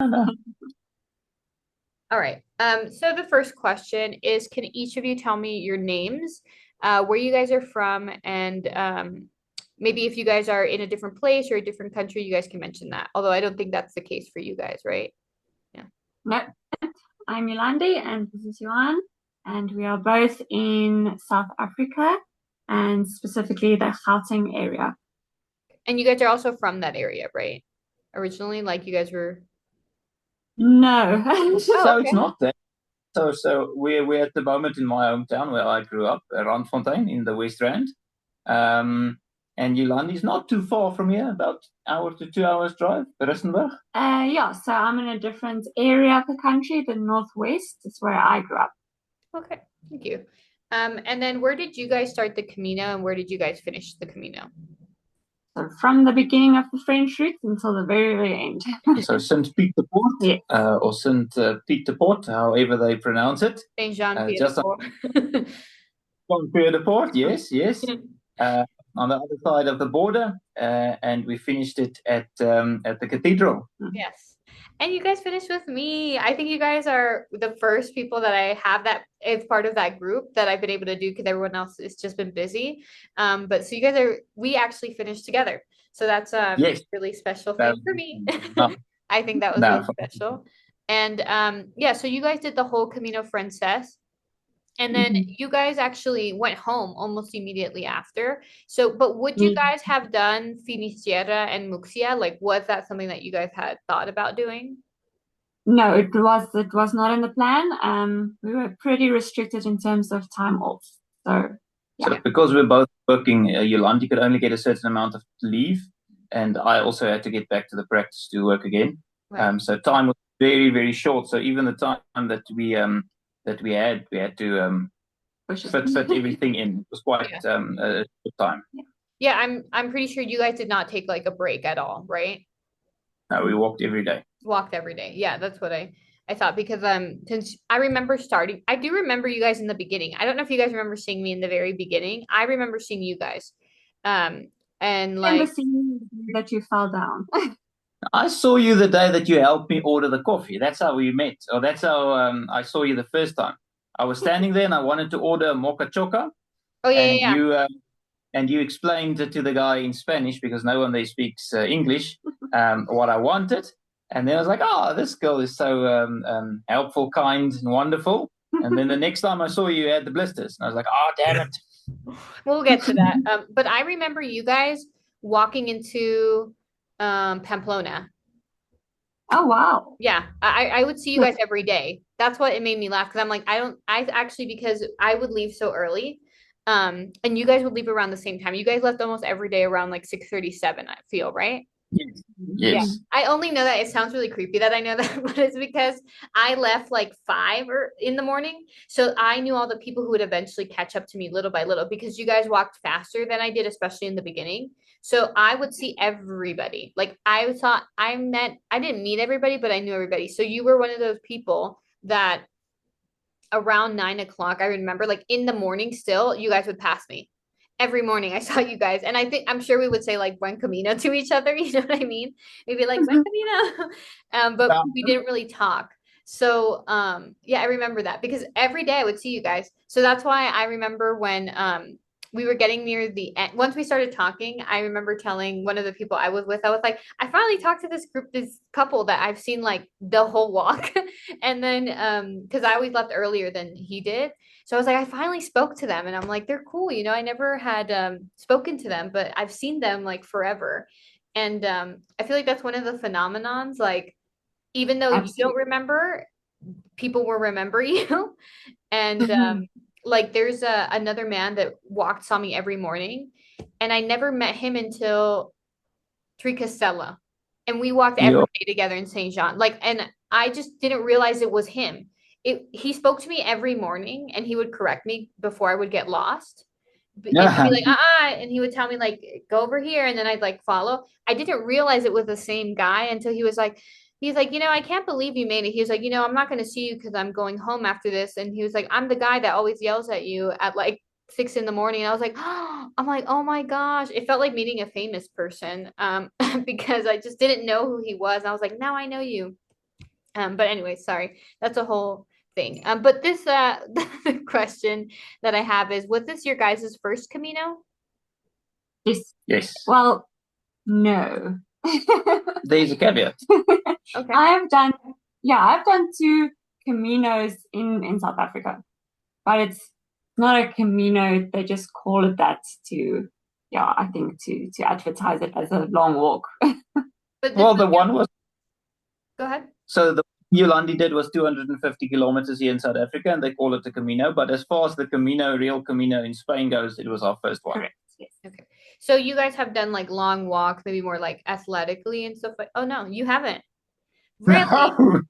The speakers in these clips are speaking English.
no. All right. So the first question is, can each of you tell me your names, where you guys are from, and maybe if you guys are in a different place or a different country, you guys can mention that. Although I don't think that's the case for you guys, right? Yeah. No, I'm Yolunde and this is Johan, and we are both in South Africa and specifically the Gauteng area. And you guys are also from that area, right? Originally, like you guys were. No. Oh, So it's okay. not that. So we're at the moment in my hometown where I grew up, Randfontein in the West Rand. Um, and Yolandi is not too far from here, about hour to 2 hours drive, Rustenburg. Yeah, so I'm in a different area of the country, the Northwest. It's where I grew up. Okay. Thank you. And then where did you guys start the Camino and where did you guys finish the Camino? So from the beginning of the French route until the very, very end. So Saint Pieter Port, Yeah. or Saint Pieter Port, however they pronounce it. Saint Jean Pied de Just Port. on Pieter Port, yes, yes. On the other side of the border, and we finished it at the cathedral. Yes. And you guys finished with me. I think you guys are the first people that I have that is part of that group that I've been able to do because everyone else has just been busy. But so you guys are, we actually finished together. So that's a Yes. really special No, thing for me. no, I think that was no. really special. And yeah, so you guys did the whole Camino Frances. And then you guys actually went home almost immediately after. So, but would you guys have done Finisierra and Muxia? Like, was that something that you guys had thought about doing? No, it was not in the plan. We were pretty restricted in terms of time off. So So yeah. because we're both working, Yolandi could only get a certain amount of leave, and I also had to get back to the practice to work again. Right. So time was very, very short. So even the time we had to fit everything in. It was quite Yeah. a short time. Yeah, I'm pretty sure you guys did not take like a break at all, right? No, we walked every day. Walked every day. Yeah, that's what I thought because since I remember starting, I do remember you guys in the beginning. I don't know if you guys remember seeing me in the very beginning. I remember seeing you guys. Um and I remember like seeing that you fell down. I saw you the day that you helped me order the coffee. That's how we met, or that's how I saw you the first time. I was standing there and I wanted to order a mocha choca, oh yeah, and yeah, you explained to the guy in Spanish because no one there speaks English what I wanted, and then I was like, "Oh, this girl is so helpful, kind, and wonderful." And then the next time I saw you, you had the blisters, and I was like, "Oh, damn it!" yeah. We'll get to that. But I remember you guys walking into Pamplona. Oh wow. Yeah, I would see you guys every day. That's what it made me laugh because I'm like, I actually, because I would leave so early. And you guys would leave around the same time. You guys left almost every day around like 6:37, I feel, right? Yes, Yeah. yes. I only know that it sounds really creepy that I know that, but it's because I left like 5 or in the morning. So I knew all the people who would eventually catch up to me little by little because you guys walked faster than I did, especially in the beginning. So I would see everybody. Like I didn't meet everybody, but I knew everybody. So you were one of those people that around 9 o'clock, I remember like in the morning still, you guys would pass me every morning. I saw you guys, and I'm sure we would say like buen camino to each other. You know what I mean? Maybe like buen camino, but we didn't really talk. So yeah, I remember that because every day I would see you guys. So that's why I remember when we were getting near the end. Once we started talking, I remember telling one of the people I was with, I was like, I finally talked to this couple that I've seen like the whole walk. And then because I always left earlier than he did. So I was like, I finally spoke to them and I'm like, they're cool. You know, I never had spoken to them, but I've seen them like forever. And I feel like that's one of the phenomenons. Like, even though you don't Absolutely. remember, people will remember you. And like, there's another man that saw me every morning. And I never met him until Tricastella. And we walked every Yeah. day together in St. Jean. Like, and I just didn't realize it was him. He spoke to me every morning and he would correct me before I would get lost. And he'd be like, and he would tell me like, go over here, and then I'd like follow. I didn't realize it was the same guy until he's like, I can't believe you made it. He was like, I'm not going to see you because I'm going home after this. And he was like, I'm the guy that always yells at you at like 6 in the morning. And I was like, I'm like, oh my gosh. It felt like meeting a famous person because I just didn't know who he was. And I was like, now I know you. But anyway, sorry, that's a whole thing. But this the question that I have is, was this your guys' first Camino? Yes. Yes. Well, no. There's a caveat. Okay. I've done 2 Caminos in South Africa, but it's not a Camino. They just call it that to, I think to advertise it as a long walk. But Well, the one was go ahead. so the Yolunde did was 250 kilometers here in South Africa, and they call it the Camino. But as far as the real Camino in Spain goes, it was our first one. Correct. Yes. Okay. So you guys have done like long walks, maybe more like athletically and stuff like. Oh no, you haven't. Really? No.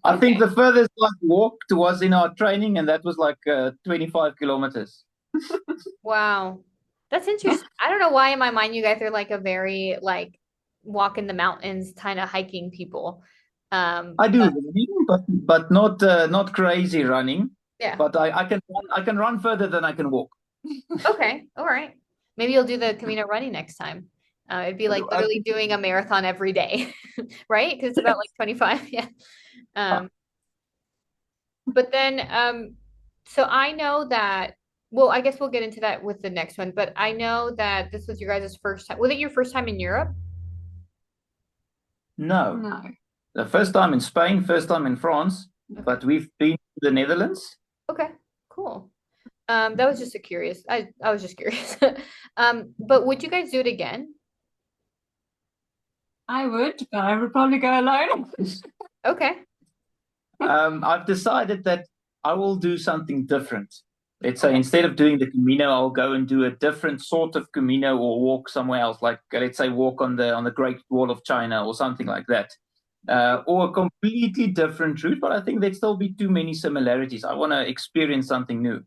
I think the furthest I walked was in our training, and that was like 25 kilometers. Wow. That's interesting. I don't know why in my mind you guys are like a very like walk in the mountains kind of hiking people. I do running, but not crazy running. Yeah. But I can run further than I can walk. Okay. All right. Maybe you'll do the Camino running next time. It'd be like literally doing a marathon every day, right? Because it's about like 25. Yeah. But then, so I know that, well, I guess we'll get into that with the next one, but I know that this was your guys' first time. Was it your first time in Europe? No. No. The first time in Spain, first time in France, but we've been to the Netherlands. Okay, cool. That was just I was just curious. But would you guys do it again? I would, but I would probably go alone. Okay. I've decided that I will do something different. Let's say instead of doing the Camino, I'll go and do a different sort of Camino or walk somewhere else, like let's say walk on the Great Wall of China or something like that. Or a completely different route, but I think there'd still be too many similarities. I want to experience something new.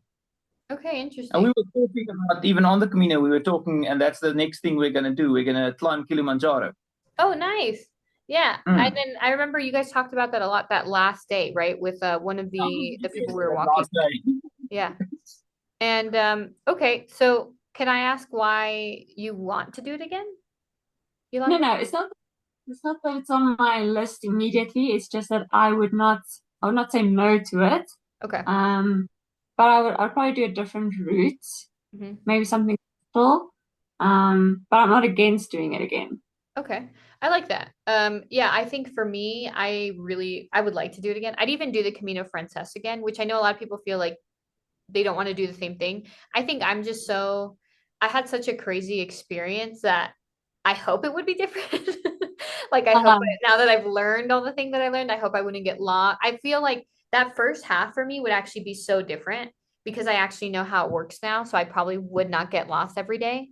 Okay, interesting. And we were talking about, even on the Camino, we were talking, and that's the next thing we're going to do. We're going to climb Kilimanjaro. Oh, nice. Yeah. And then I remember you guys talked about that a lot that last day, right? With one of the people we were walking. Yeah. And okay, so can I ask why you want to do it again? No, it's not that it's on my list immediately. It's just that I would not say no to it. Okay. But I'd probably do a different route, maybe something simple. But I'm not against doing it again. Okay. I like that. Yeah, I think for me, I would like to do it again. I'd even do the Camino Frances again, which I know a lot of people feel like they don't want to do the same thing. I think I had such a crazy experience that I hope it would be different. Like I hope now that I've learned all the things that I learned, I hope I wouldn't get lost. I feel like that first half for me would actually be so different because I actually know how it works now. So I probably would not get lost every day.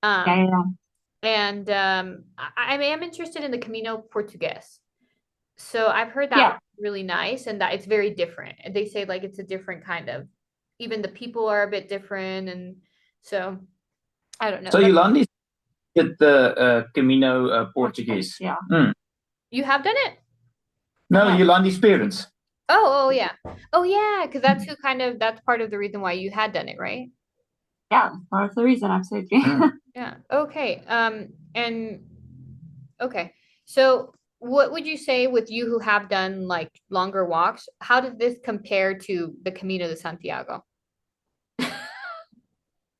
And I am interested in the Camino Portugues. So I've heard that really nice and that it's very different. And they say like it's a different kind of, even the people are a bit different. And so I don't know. So Yolunde did the Camino Portuguese. Yeah. You have done it? No, Yolande's parents. Oh yeah. Oh yeah, because that's part of the reason why you had done it, right? Yeah, part of the reason, absolutely. Yeah. Okay. And okay. So what would you say with you who have done like longer walks? How did this compare to the Camino de Santiago?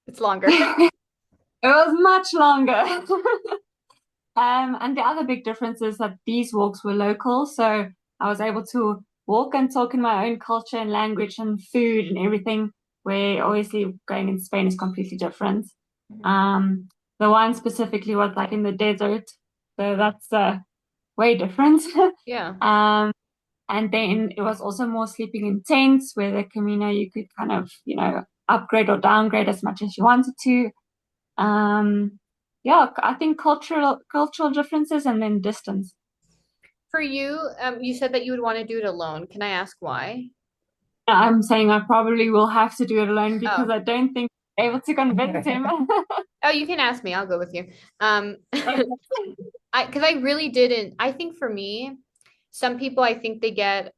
It's longer. It was much longer. And the other big difference is that these walks were local, so I was able to walk and talk in my own culture and language and food and everything, where obviously going in Spain is completely different. The one specifically was like in the desert, so that's way different. Yeah. And then it was also more sleeping in tents, where the Camino you could kind of, upgrade or downgrade as much as you wanted to. Yeah, I think cultural differences and then distance. For you, you said that you would want to do it alone. Can I ask why? I'm saying I probably will have to do it alone because I don't think I'm able to convince him. Oh, you can ask me. I'll go with you. Because I really didn't. I think for me, some people I think they get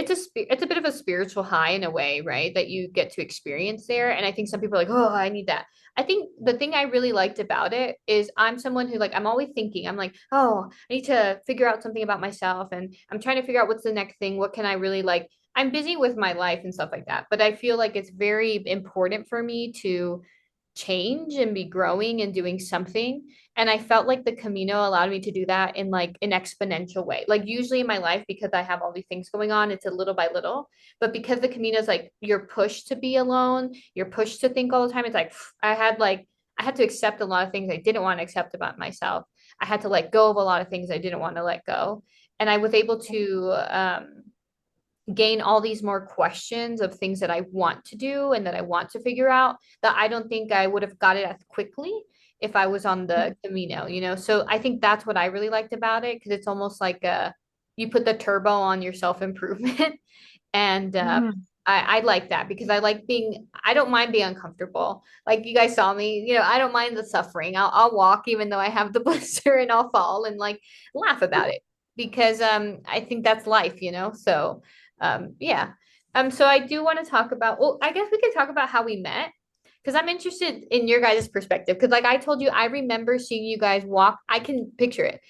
it's a bit of a spiritual high in a way, right? That you get to experience there. And I think some people are like, oh, I need that. I think the thing I really liked about it is I'm someone who like I'm always thinking, I'm like, oh, I need to figure out something about myself. And I'm trying to figure out what's the next thing. What can I really like? I'm busy with my life and stuff like that. But I feel like it's very important for me to change and be growing and doing something. And I felt like the Camino allowed me to do that in like an exponential way. Like usually in my life, because I have all these things going on, it's a little by little. But because the Camino is like you're pushed to be alone, you're pushed to think all the time. It's like I had to accept a lot of things I didn't want to accept about myself. I had to let go of a lot of things I didn't want to let go. And I was able to gain all these more questions of things that I want to do and that I want to figure out that I don't think I would have got it as quickly if I was on the Camino, you know? So I think that's what I really liked about it because it's almost like you put the turbo on your self-improvement. And I like that because I don't mind being uncomfortable. Like you guys saw me, you know, I don't mind the suffering. I'll walk even though I have the blister and I'll fall and like laugh about it because I think that's life, you know? So yeah. So I do want to talk about, well, I guess we could talk about how we met because I'm interested in your guys' perspective. Because, like I told you, I remember seeing you guys walk. I can picture it.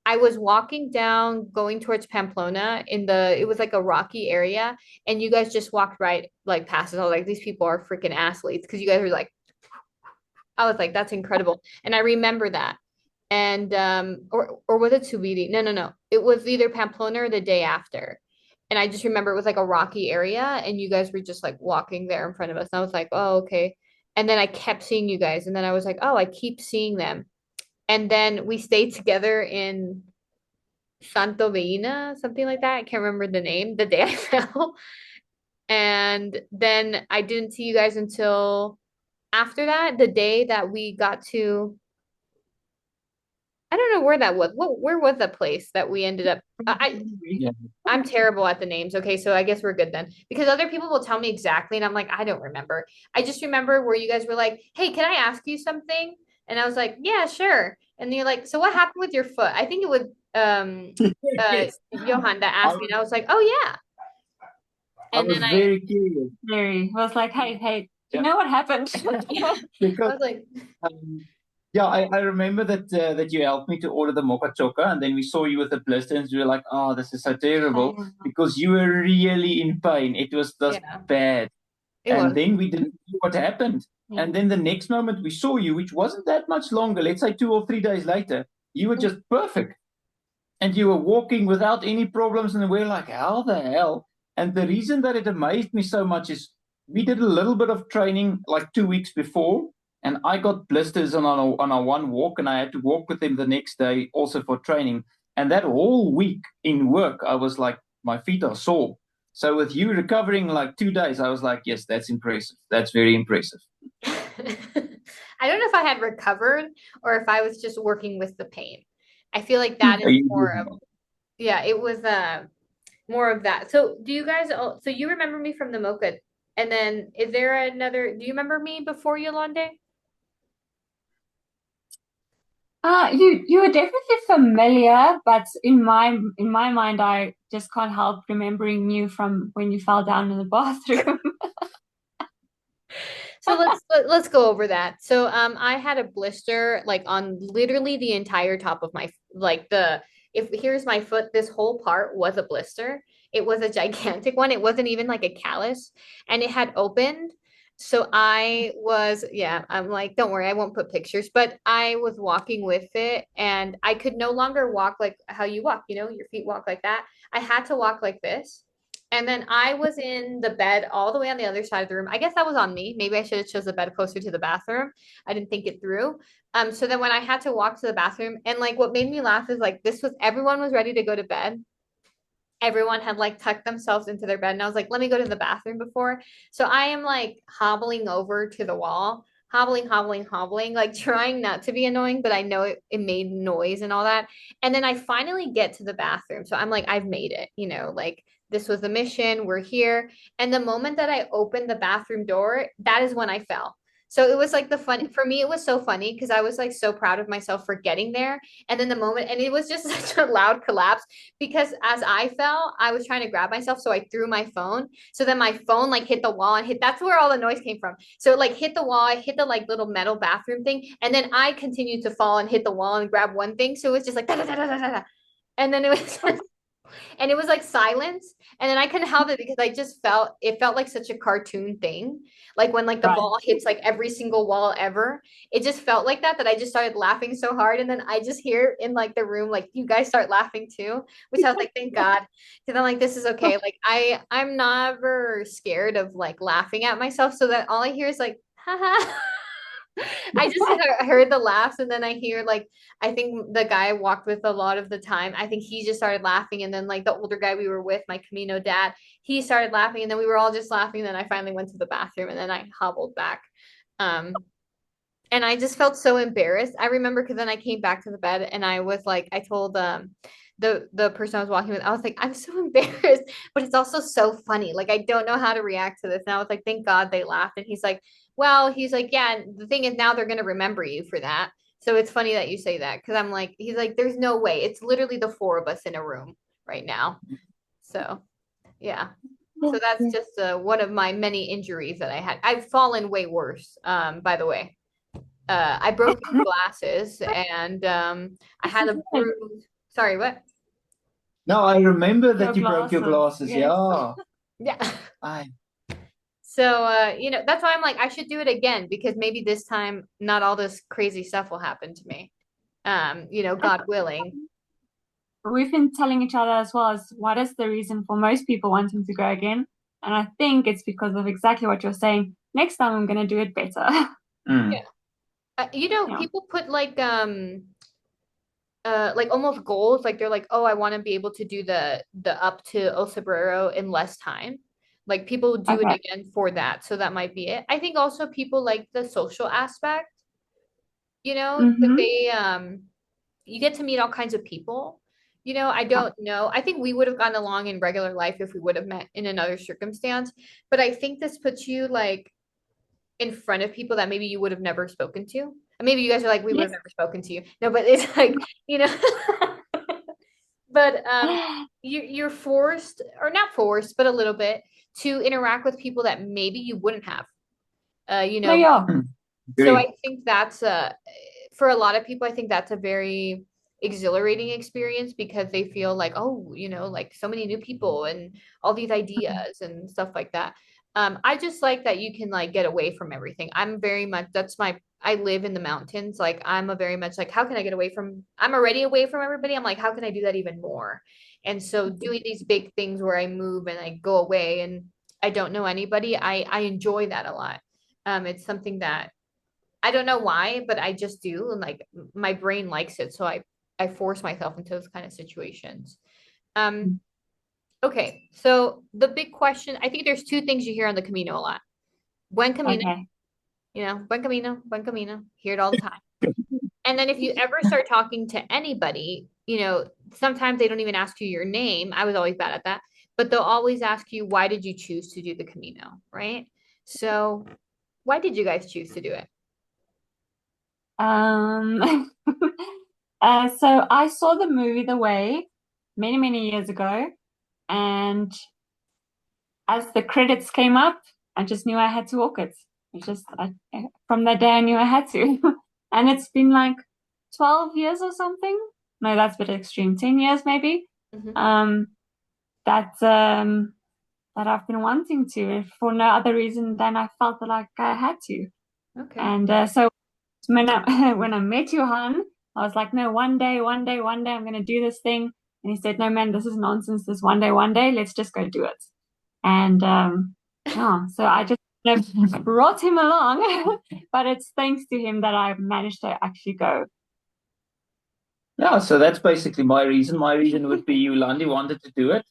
I was walking down, going towards Pamplona it was like a rocky area, and you guys just walked right like past us. I was like, these people are freaking athletes because you guys were like, I was like, that's incredible. And I remember that. And or was it Subiri? No, no, no. It was either Pamplona or the day after. And I just remember it was like a rocky area and you guys were just like walking there in front of us. And I was like, oh, okay. And then I kept seeing you guys. And then I was like, oh, I keep seeing them. And then we stayed together in Santo Veina, something like that. I can't remember the name, the day I fell. And then I didn't see you guys until after that, the day that we got to, I don't know where that was. Where was the place that we ended up? Yeah. I'm terrible at the names. Okay, so I guess we're good then. Because other people will tell me exactly, and I'm like, I don't remember. I just remember where you guys were like, hey, can I ask you something? And I was like, yeah, sure. And you're like, so what happened with your foot? I think it was Yes. Johan that I, asked me, and I was like, oh yeah. I And then was very curious. Very. I was like, hey, you Yeah. know what happened? I Because was like, um, yeah, I remember that you helped me to order the mocha choca, and then we saw you with the blister, and we were like, "Oh, this is so terrible," because you were really in pain. It was just yeah, bad. it And was. then we didn't see what happened. Yeah. And then the next moment we saw you, which wasn't that much longer, let's say 2 or 3 days later, you were just perfect. And you were walking without any problems. And we're like, how the hell? And the reason that it amazed me so much is we did a little bit of training like 2 weeks before. And I got blisters on a one walk, and I had to walk with him the next day also for training. And that whole week in work, I was like, my feet are sore. So with you recovering like 2 days, I was like, yes, that's impressive. That's very impressive. I don't know if I had recovered or if I was just working with the pain. I feel like that Are is you more of, yeah, it was more of that. So do you guys so you remember me from the Mocha, and then is there another, do you remember me before Yolande? You were definitely familiar, but in my mind, I just can't help remembering you from when you fell down in the bathroom. So let's go over that. So I had a blister like on literally the entire top of my like the if here's my foot, this whole part was a blister. It was a gigantic one. It wasn't even like a callus, and it had opened. So I was, yeah, I'm like, don't worry, I won't put pictures, but I was walking with it and I could no longer walk like how you walk, you know, your feet walk like that. I had to walk like this. And then I was in the bed all the way on the other side of the room. I guess that was on me. Maybe I should have chose the bed closer to the bathroom. I didn't think it through. So then when I had to walk to the bathroom, and like what made me laugh is like this was everyone was ready to go to bed. Everyone had like tucked themselves into their bed, and I was like, let me go to the bathroom before. So I am like hobbling over to the wall, hobbling, like trying not to be annoying, but I know it made noise and all that. And then I finally get to the bathroom. So I'm like, I've made it, you know, like this was the mission. We're here. And the moment that I opened the bathroom door, that is when I fell. So it was like for me, it was so funny because I was like so proud of myself for getting there. And then the moment, and it was just such a loud collapse because as I fell, I was trying to grab myself. So I threw my phone. So then my phone like hit the wall and that's where all the noise came from. So it like hit the wall, I hit the like little metal bathroom thing. And then I continued to fall and hit the wall and grab one thing. So it was just like, da, da, da, da, da, da. And then it was and it was like silence, and then I couldn't help it because I just felt like such a cartoon thing, like when like the Right. ball hits like every single wall ever. It just felt like that I just started laughing so hard, and then I just hear in like the room like you guys start laughing too, which I was like thank God, because I'm like this is okay. Like I'm never scared of like laughing at myself, so that all I hear is like haha. I just heard the laughs, and then I hear like I think the guy I walked with a lot of the time, I think he just started laughing, and then like the older guy we were with, my Camino dad, he started laughing, and then we were all just laughing. And then I finally went to the bathroom, and then I hobbled back. Um, and I just felt so embarrassed. I remember because then I came back to the bed, and I was like, I told the person I was walking with, I was like, I'm so embarrassed, but it's also so funny. Like I don't know how to react to this. And I was like, thank God they laughed. And he's like, well, he's like, yeah. The thing is now they're gonna remember you for that. So it's funny that you say that because I'm like, he's like, there's no way. It's literally the four of us in a room right now. So yeah. So that's just one of my many injuries that I had. I've fallen way worse. By the way, I broke glasses and I had a bruise. Sorry, what? No, I remember that Your you broke your glasses, glasses. yes. Yeah. Yeah. I So, that's why I'm like, I should do it again because maybe this time not all this crazy stuff will happen to me. God willing. We've been telling each other as well as what is the reason for most people wanting to go again. And I think it's because of exactly what you're saying. Next time I'm going to do it better. mm. Yeah. Yeah. People put like almost goals, like they're like, oh, I want to be able to do the up to El Sombrero in less time. Like people do it Okay. again for that. So that might be it. I think also people like the social aspect, that Mm-hmm. you get to meet all kinds of people. I don't know. I think we would have gotten along in regular life if we would have met in another circumstance. But I think this puts you like in front of people that maybe you would have never spoken to. And maybe you guys are like, we would have Yes. never spoken to you. No, but it's like, but you're forced, or not forced, but a little bit to interact with people that maybe you wouldn't have. No, yeah. So Agree. I think that's for a lot of people, I think that's a very exhilarating experience because they feel like, oh, like so many new people and all these ideas and stuff like that. I just like that you can like get away from everything. I'm very much I live in the mountains. Like I'm a very much like, how can I get away from I'm already away from everybody. I'm like, how can I do that even more? And so doing these big things where I move and I go away and I don't know anybody, I enjoy that a lot. It's something that I don't know why, but I just do. And like my brain likes it. So I force myself into those kind of situations. Um, okay. So the big question, I think there's two things you hear on the Camino a lot. Buen Camino, Okay. buen Camino, hear it all the time. And then if you ever start talking to anybody, sometimes they don't even ask you your name. I was always bad at that, but they'll always ask you, why did you choose to do the Camino? Right. So why did you guys choose to do it? Um, so I saw the movie The Way many, many years ago, and as the credits came up, I just knew I had to walk it. From that day I knew I had to. And it's been like 12 years or something. No, that's a bit extreme. 10 years maybe. Mhm. Um, that that I've been wanting to for no other reason than I felt that like I had to. Okay. And so when when I met Johan, I was like, no, one day, I'm going to do this thing. And he said, no, man, this is nonsense. This one day, let's just go do it. And yeah, so I just brought him along, but it's thanks to him that I've managed to actually go. Yeah, so that's basically my reason. My reason would be Yolunde wanted to do it,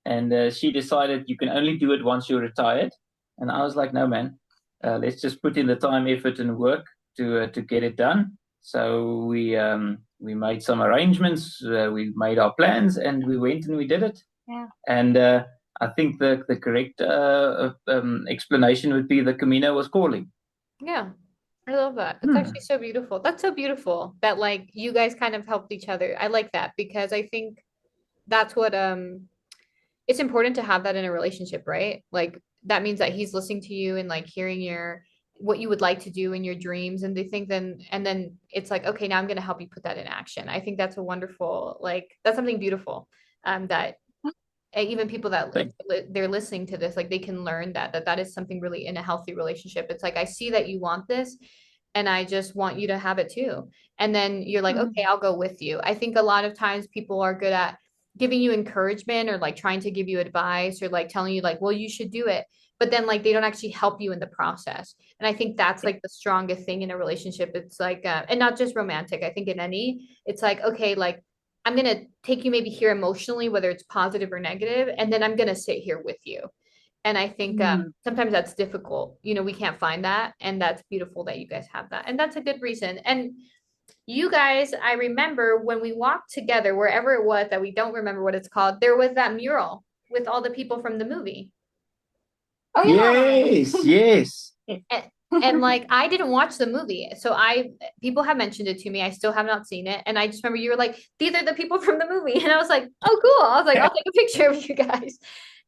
and she decided you can only do it once you're retired. And I was like, no, man, let's just put in the time, effort, and work to get it done. So we made some arrangements, we made our plans, and we went and we did it. Yeah. And I think the correct explanation would be the Camino was calling. Yeah. I love that. It's actually so beautiful. That's so beautiful that like you guys kind of helped each other. I like that because I think that's what it's important to have that in a relationship, right? Like that means that he's listening to you and like hearing your what you would like to do in your dreams and they think then and then it's like okay, now I'm going to help you put that in action. I think that's a wonderful like that's something beautiful that even people that Thank they're listening to this like they can learn that is something really in a healthy relationship. It's like I see that you want this and I just want you to have it too. And then you're like, okay, I'll go with you. I think a lot of times people are good at giving you encouragement or like trying to give you advice or like telling you like, well, you should do it. But then like they don't actually help you in the process. And I think that's like the strongest thing in a relationship. It's like, and not just romantic. I think in any, it's like, okay, like I'm going to take you maybe here emotionally, whether it's positive or negative, and then I'm going to sit here with you. And I think sometimes that's difficult. You know, we can't find that. And that's beautiful that you guys have that. And that's a good reason. And you guys, I remember when we walked together, wherever it was that we don't remember what it's called, there was that mural with all the people from the movie. Oh Yes, yeah. yes. And like I didn't watch the movie. So I people have mentioned it to me. I still have not seen it. And I just remember you were like, these are the people from the movie. And I was like, oh cool. I was like, I'll take a picture of you guys.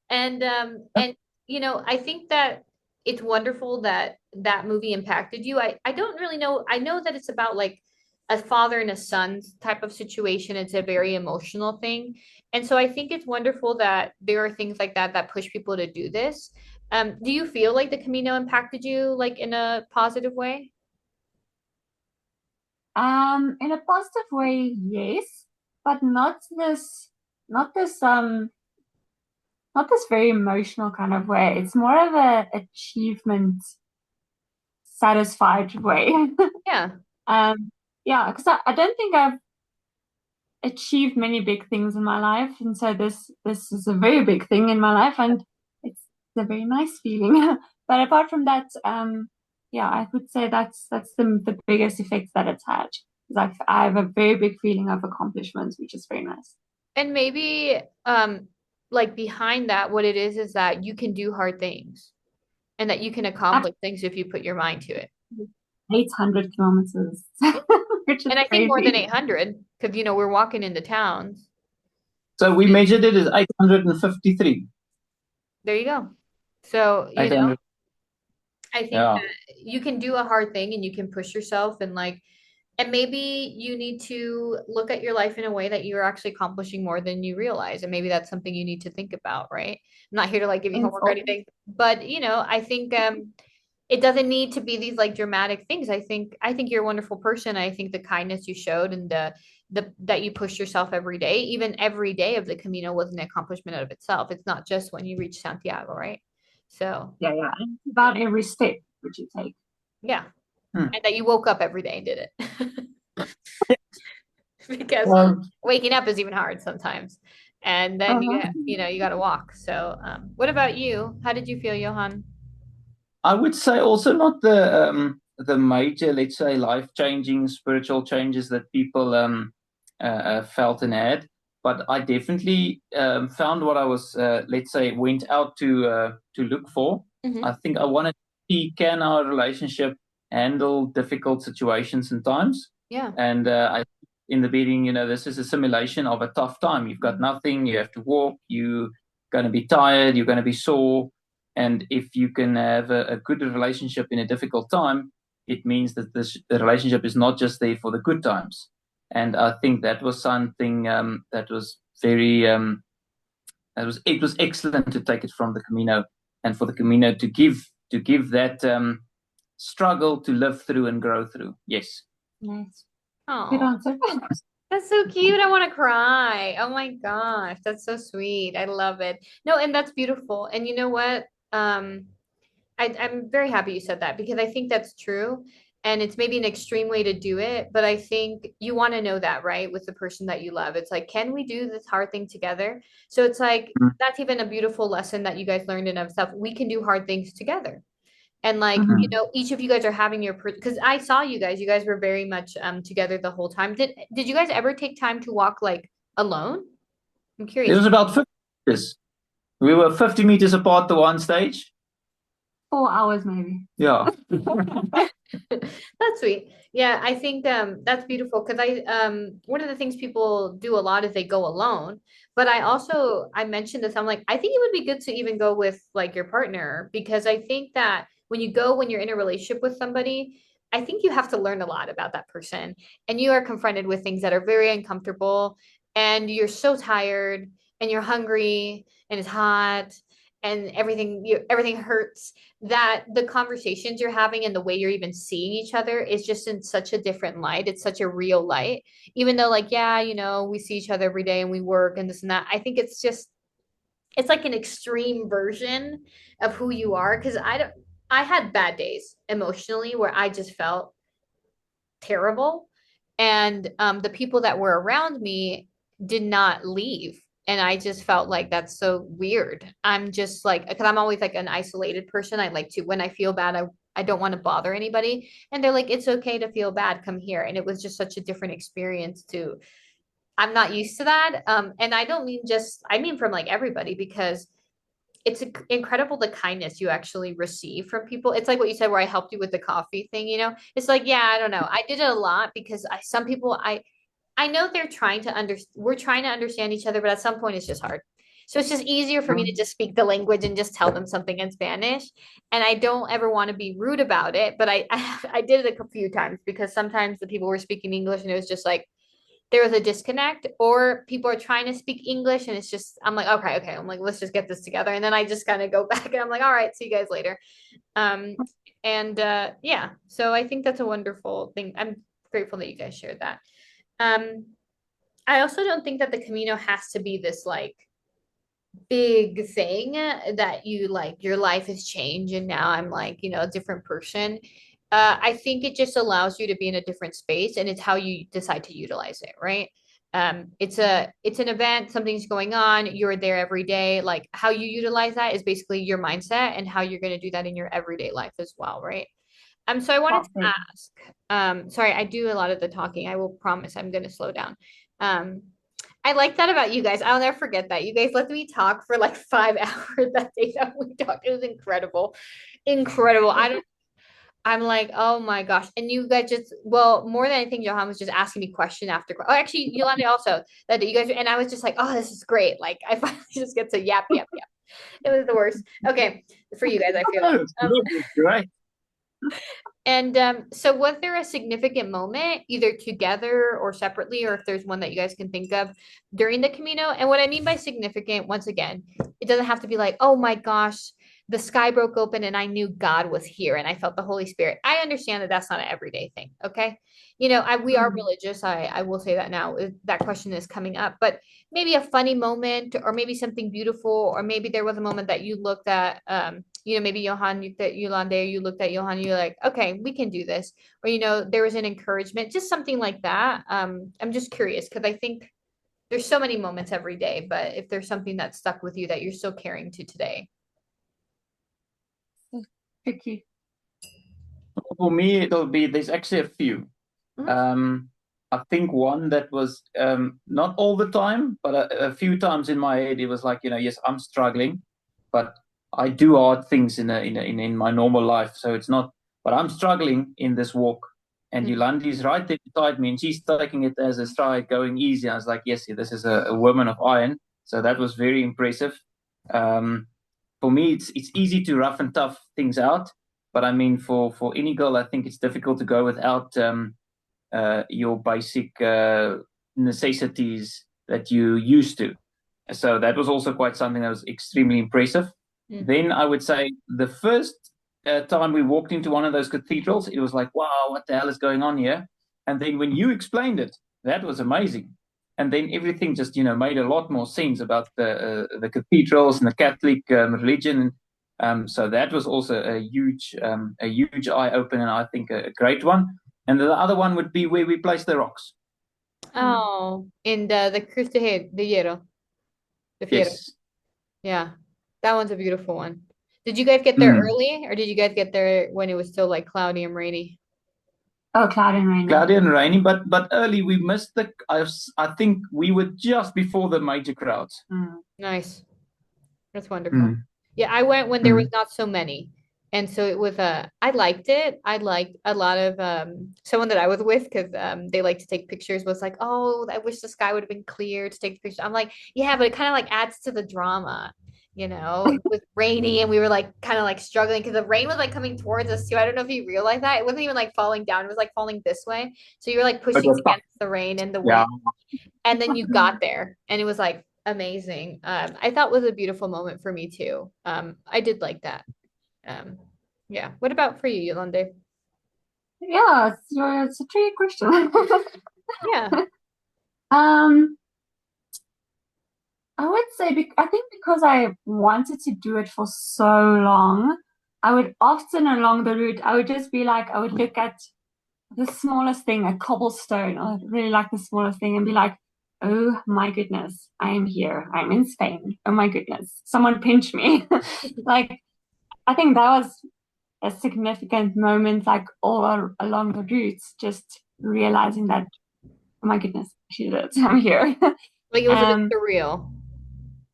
And you know, I think that it's wonderful that that movie impacted you. I don't really know. I know that it's about like a father and a son type of situation. It's a very emotional thing. And so I think it's wonderful that there are things like that that push people to do this. Do you feel like the Camino impacted you like in a positive way? In a positive way, yes, but not this, not this very emotional kind of way. It's more of a achievement satisfied way. Yeah. Yeah, because I don't think I've achieved many big things in my life, and so this is a very big thing in my life, and it's a very nice feeling. But apart from that, yeah, I would say that's the biggest effect that it's had. Like I have a very big feeling of accomplishment, which is very nice. And maybe like behind that, what it is that you can do hard things and that you can accomplish things if you put your mind to it. 800 kilometers, which is And I think more than crazy. 800 because you know we're walking into towns. So we measured it as 853. There you go. So, you know, 800. I think Yeah. that you can do a hard thing and you can push yourself and like and maybe you need to look at your life in a way that you're actually accomplishing more than you realize. And maybe that's something you need to think about, right? I'm not here to like give you It's homework or all, anything, but you know, I think it doesn't need to be these like dramatic things. I think you're a wonderful person. I think the kindness you showed and the that you push yourself every day, even every day of the Camino was an accomplishment out of itself. It's not just when you reach Santiago, right? So yeah, yeah. And it's about every step which you take. yeah. Hmm. And that you woke up every day and did it. Because Well, waking up is even hard sometimes. And then Uh-huh. you know, you got to walk. So, what about you? How did you feel, Johan? I would say also not the major, let's say, life-changing spiritual changes that people felt and had, but I definitely found what I was, let's say, went out to look for. Hmm. I think I wanted to see can our relationship handle difficult situations and times, Yeah. and I in the beginning, you know, this is a simulation of a tough time. You've got nothing, you have to walk, you're going to be tired, you're going to be sore. And if you can have a good relationship in a difficult time, it means that the relationship is not just there for the good times. And I think that was something that was very it was excellent to take it from the Camino and for the Camino to give that struggle to live through and grow through. Yes. Nice. Good Oh, answer. that's so cute. I want to cry. Oh my gosh, that's so sweet. I love it. No, and that's beautiful. And you know what? Um, I'm very happy you said that because I think that's true. And it's maybe an extreme way to do it, but I think you want to know that, right? With the person that you love. It's like, can we do this hard thing together? So it's like, that's even a beautiful lesson that you guys learned in of stuff. We can do hard things together. And like, Mhm. you know, each of you guys are having your, because I saw you guys were very much together the whole time. Did you guys ever take time to walk like alone? I'm It curious. was about 50 meters. We were 50 meters apart to one stage. 4 hours maybe. Yeah. That's sweet. Yeah, I think that's beautiful because one of the things people do a lot is they go alone. But I mentioned this, I'm like, I think it would be good to even go with like your partner because I think that when you're in a relationship with somebody, I think you have to learn a lot about that person and you are confronted with things that are very uncomfortable and you're so tired and you're hungry and it's hot and everything hurts that the conversations you're having and the way you're even seeing each other is just in such a different light. It's such a real light. Even though, like, yeah, we see each other every day and we work and this and that. I think it's like an extreme version of who you are. Cause I had bad days emotionally where I just felt terrible. And the people that were around me did not leave. And I just felt like that's so weird. I'm just like, because I'm always like an isolated person. I like to, when I feel bad, I don't want to bother anybody. And they're like, it's okay to feel bad. Come here. And it was just such a different experience too. I'm not used to that. And I don't mean I mean from like everybody because it's incredible the kindness you actually receive from people. It's like what you said where I helped you with the coffee thing. It's like, yeah, I don't know. I did it a lot because some people I know they're we're trying to understand each other, but at some point it's just hard. So it's just easier for me to just speak the language and just tell them something in Spanish. And I don't ever want to be rude about it, but I did it a few times because sometimes the people were speaking English and it was just like there was a disconnect or people are trying to speak English and it's just I'm like okay, I'm like let's just get this together and then I just kind of go back and I'm like all right, see you guys later. um yeah, so I think that's a wonderful thing. I'm grateful that you guys shared that. I also don't think that the Camino has to be this like big thing that you like your life has changed and now I'm like a different person. I think it just allows you to be in a different space and it's how you decide to utilize it, right? It's an event, something's going on, you're there every day. Like how you utilize that is basically your mindset and how you're going to do that in your everyday life as well, right? So I wanted to ask, sorry, I do a lot of the talking. I will promise I'm going to slow down. Um, I like that about you guys. I'll never forget that. You guys let me talk for like 5 hours that day that we talked. It was incredible. Incredible. I'm like, oh my gosh. And you guys well, more than anything, Johan was just asking me question after question. Oh, actually, Yolande also that you guys, and I was just like, oh, this is great. Like, I finally just get to yap, yap, yap. It was the worst. Okay. For you guys, I feel Great. And so was there a significant moment, either together or separately, or if there's one that you guys can think of during the Camino? And what I mean by significant, once again, it doesn't have to be like, oh my gosh, the sky broke open and I knew God was here and I felt the Holy Spirit. I understand that that's not an everyday thing. Okay. We are religious. I will say that now. That question is coming up, but maybe a funny moment or maybe something beautiful, or maybe there was a moment that you looked at, maybe Johan, Yolande, you looked at Johan, you're like, okay, we can do this. Or, there was an encouragement, just something like that. I'm just curious because I think there's so many moments every day, but if there's something that stuck with you that you're still carrying to today. Tricky. For me, there's actually a few. I think one that was not all the time, but a few times in my head, it was like, yes, I'm struggling, but I do hard things in my normal life. So it's not, but I'm struggling in this walk. And Yolande is right there beside me, and she's taking it as a stride, going easy. I was like, yes, this is a woman of iron. So that was very impressive. For me, it's easy to rough and tough things out. But I mean, for any girl, I think it's difficult to go without your basic necessities that you used to. So that was also quite something that was extremely impressive. Then I would say the first time we walked into one of those cathedrals, it was like, wow, what the hell is going on here? And then when you explained it, that was amazing. And then everything just, made a lot more sense about the cathedrals and the Catholic religion. So that was also a huge eye opener, and I think a great one. And the other one would be where we place the rocks. Oh, in the Cruz de Hierro. The Fiero. Yes. Yeah, that one's a beautiful one. Did you guys get there early, or did you guys get there when it was still like cloudy and rainy? Oh, cloudy and rainy. Cloudy and rainy, but early we missed I think we were just before the major crowds. Nice. That's wonderful. Yeah, I went when there was not so many. And so it was I liked it. I liked a lot of someone that I was with because they like to take pictures was like, oh, I wish the sky would have been clear to take the picture. I'm like, yeah, but it kind of like adds to the drama, you know. It was rainy and we were like kind of like struggling because the rain was like coming towards us too. I don't know if you realized that. It wasn't even like falling down, it was like falling this way. So you were like It pushing was tough. against the rain and the Yeah. wind. And then you got there and it was like amazing. I thought was a beautiful moment for me too. I did like that. Um, yeah. What about for you, Yolande? Yeah, it's a tricky question. Yeah. Um, I would say I think because I wanted to do it for so long, I would often along the route, I would just be like, I would look at the smallest thing, a cobblestone, I really like the smallest thing, and be like, oh my goodness, I am here. I'm in Spain. Oh my goodness, someone pinch me. Like, I think that was a significant moment, like along the routes, just realizing that, oh my goodness, she did it. I'm here. Like it was a bit Um, surreal.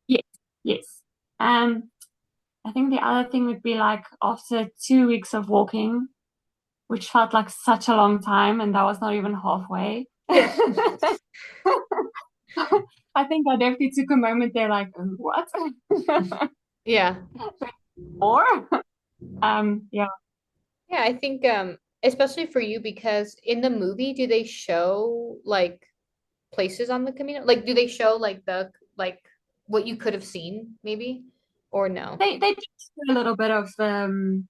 yes, yes. I think the other thing would be like after 2 weeks of walking, which felt like such a long time, and that was not even halfway. Yeah. I think I definitely took a moment there, like, what? Yeah. More? Yeah. Yeah, I think especially for you because in the movie do they show like places on the Camino? Like do they show like the like what you could have seen maybe or no? They just do a little bit of um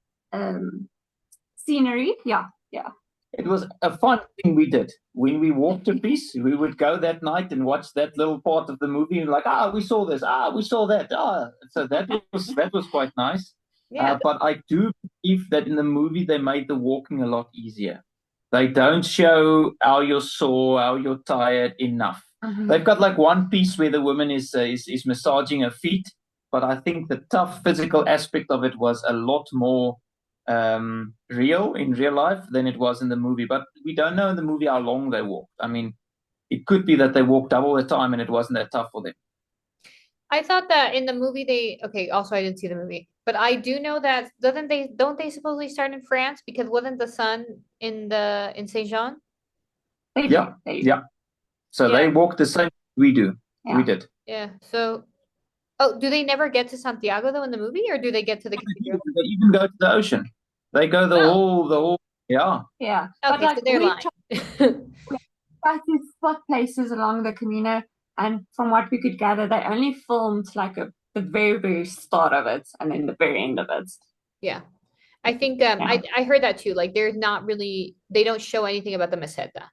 scenery. Yeah, yeah. It was a fun thing we did. When we walked a piece, we would go that night and watch that little part of the movie and like, we saw this, we saw that. So that was quite nice. Yeah. But I do believe that in the movie they made the walking a lot easier. They don't show how you're sore, how you're tired enough. Mhm. They've got like one piece where the woman is massaging her feet, but I think the tough physical aspect of it was a lot more real in real life than it was in the movie. But we don't know in the movie how long they walked. I mean, it could be that they walked double the time and it wasn't that tough for them. I thought that in the movie they okay, also I didn't see the movie, but I do know that doesn't they don't they supposedly start in France because wasn't the sun in Saint Jean? They do. Yeah, They do. yeah. So Yeah, they walked the same we do. We Yeah. did. yeah. So oh, do they never get to Santiago though in the movie or do they get to the cathedral? They even go to the ocean. They go Oh, the whole, yeah. Yeah. But okay, so like they're lying. we tried to spot places along the Camino, and from what we could gather, they only filmed like the very, very start of it and then the very end of it. Yeah. I think Yeah. I heard that too. Like there's not really they don't show anything about the Meseta.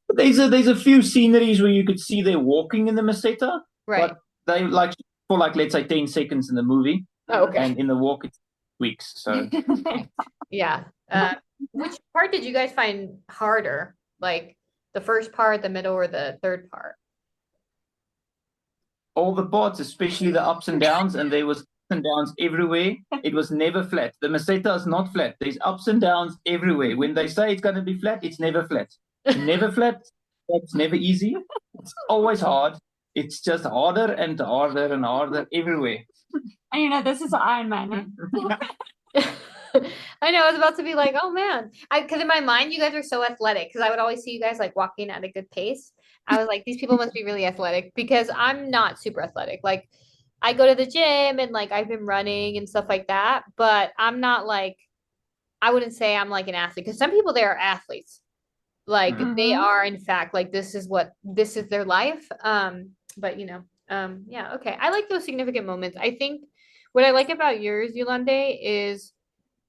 There's a few sceneries where you could see they're walking in the Meseta, Right. but they like for like let's say 10 seconds in the movie, Oh, okay. and in the walk it's weeks. So Yeah. Which part did you guys find harder? Like the first part, the middle, or the third part? all the parts, especially the ups and downs, and there was ups and downs everywhere. It was never flat. The Meseta is not flat. There's ups and downs everywhere. When they say it's going to be flat, it's never flat. Never flat. It's never easy. It's always hard. It's just harder and harder and harder everywhere. And this is Iron Man. I know I was about to be like, oh man, because in my mind you guys are so athletic because I would always see you guys like walking at a good pace. I was like, these people must be really athletic because I'm not super athletic. Like I go to the gym and like I've been running and stuff like that, but I'm not like I wouldn't say I'm like an athlete because some people there are athletes. Like they Mhm. are in fact like this is their life. But yeah, okay. I like those significant moments. I think what I like about yours, Yolande, is